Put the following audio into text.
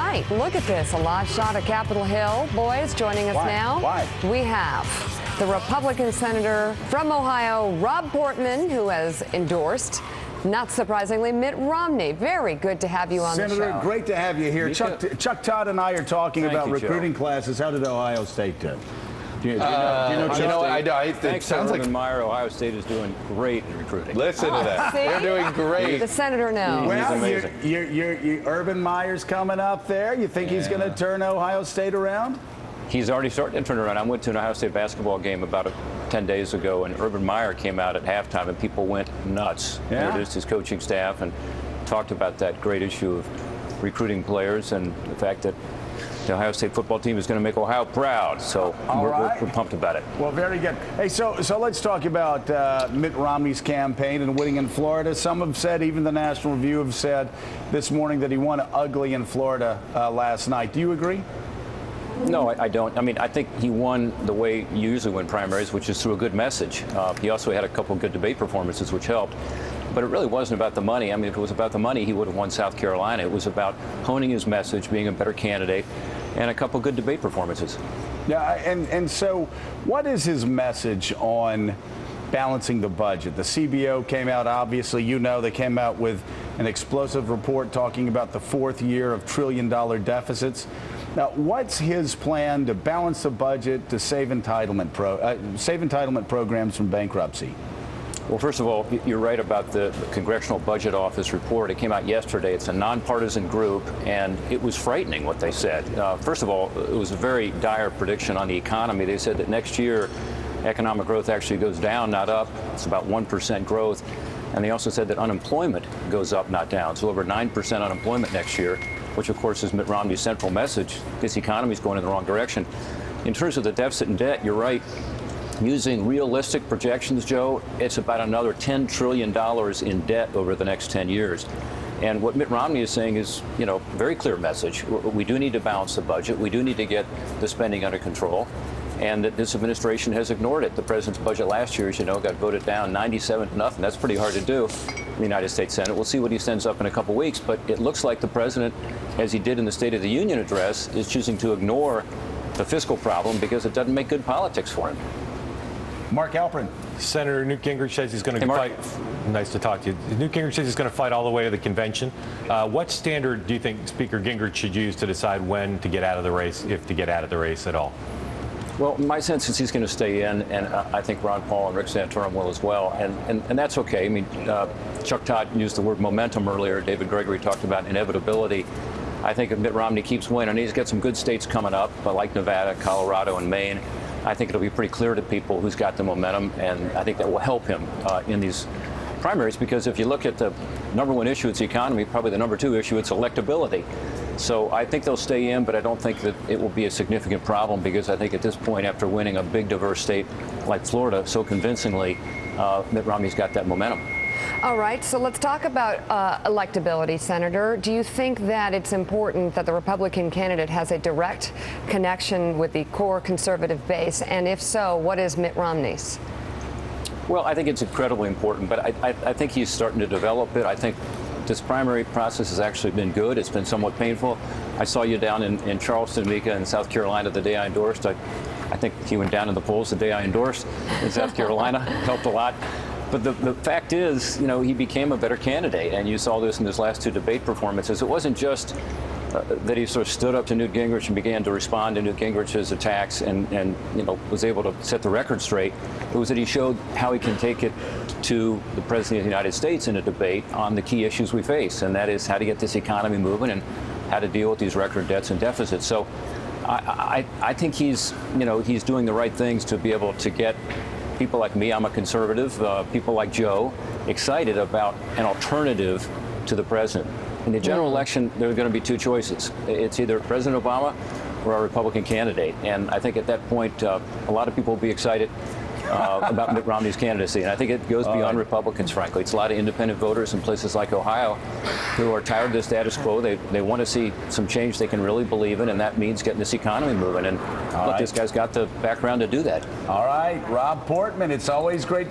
right, look at this. A live shot of Capitol Hill. Boys, joining us now. Why? We have the Republican senator from Ohio, Rob Portman, who has endorsed, not surprisingly, Mitt Romney. Very good to have you on the show. Senator, great to have you here. Chuck Todd and I are talking about recruiting classes. How did Ohio State do? Do you know Chuck? It sounds like Meyer, Ohio State is doing great in recruiting. Listen to that. See? They're doing great. The senator knows. Well, He's amazing. Urban Meyer's coming up there. You think he's going to turn Ohio State around? He's already starting to turn around. I went to an Ohio State basketball game about 10 days ago, and Urban Meyer came out at halftime, and people went nuts. Yeah? Introduced his coaching staff and talked about that great issue of recruiting players and the fact that the Ohio State football team is going to make Ohio proud. So we're pumped about it. Well, very good. Hey, so let's talk about Mitt Romney's campaign and winning in Florida. Some have said, even the National Review have said this morning, that he won ugly in Florida last night. Do you agree? No, I don't. I mean, I think he won the way you usually win primaries, which is through a good message. He also had a couple of good debate performances, which helped. But it really wasn't about the money. I mean, if it was about the money, he would have won South Carolina. It was about honing his message, being a better candidate, and a couple of good debate performances. Yeah, and so what is his message on balancing the budget? The CBO came out, obviously, they came out with an explosive report talking about the fourth year of trillion-dollar deficits. Now, what's his plan to balance the budget, to save entitlement programs from bankruptcy? Well, first of all, you're right about the Congressional Budget Office report. It came out yesterday. It's a nonpartisan group, and it was frightening what they said. First of all, it was a very dire prediction on the economy. They said that next year, economic growth actually goes down, not up. It's about 1% growth. And they also said that unemployment goes up, not down. So over 9% unemployment next year, which, of course, is Mitt Romney's central message. This economy is going in the wrong direction. In terms of the deficit and debt, you're right. Using realistic projections, Joe, it's about another $10 trillion in debt over the next 10 years. And what Mitt Romney is saying is, very clear message. We do need to balance the budget. We do need to get the spending under control. And that this administration has ignored it. The president's budget last year, as you know, got voted down 97-0. That's pretty hard to do in the United States Senate. We'll see what he sends up in a couple weeks. But it looks like the president, as he did in the State of the Union address, is choosing to ignore the fiscal problem because it doesn't make good politics for him. Mark Alperin. Senator Newt Gingrich says he's going to fight. Nice to talk to you. Newt Gingrich says he's going to fight all the way to the convention. What standard do you think Speaker Gingrich should use to decide when to get out of the race, if to get out of the race at all? Well, my sense is he's going to stay in, and I think Ron Paul and Rick Santorum will as well, and that's okay. I mean, Chuck Todd used the word momentum earlier. David Gregory talked about inevitability. I think if Mitt Romney keeps winning, he's got some good states coming up, like Nevada, Colorado, and Maine. I think it'll be pretty clear to people who's got the momentum, and I think that will help him in these primaries, because if you look at the number one issue, it's the economy, probably the number two issue, it's electability. So I think they'll stay in, but I don't think that it will be a significant problem, because I think at this point, after winning a big, diverse state like Florida so convincingly, Mitt Romney's got that momentum. All right, so let's talk about electability, Senator. Do you think that it's important that the Republican candidate has a direct connection with the core conservative base? And if so, what is Mitt Romney's? Well, I think it's incredibly important, but I think he's starting to develop it. I think this primary process has actually been good. It's been somewhat painful. I saw you down in Charleston, Mika, in South Carolina the day I endorsed. I think he went down in the polls the day I endorsed in South Carolina. Helped a lot. But the fact is, he became a better candidate, and you saw this in his last two debate performances. It wasn't just that he sort of stood up to Newt Gingrich and began to respond to Newt Gingrich's attacks and was able to set the record straight. It was that he showed how he can take it to the President of the United States in a debate on the key issues we face, and that is how to get this economy moving and how to deal with these record debts and deficits. So I think he's doing the right things to be able to get people like me, I'm a conservative, people like Joe, excited about an alternative to the president. In the general election, there are going to be two choices. It's either President Obama or a Republican candidate. And I think at that point, a lot of people will be excited about Mitt Romney's candidacy. And I think it goes beyond Republicans, frankly. It's a lot of independent voters in places like Ohio who are tired of the status quo. They want to see some change they can really believe in, and that means getting this economy moving. And look, this guy's got the background to do that. All right, Rob Portman, it's always great to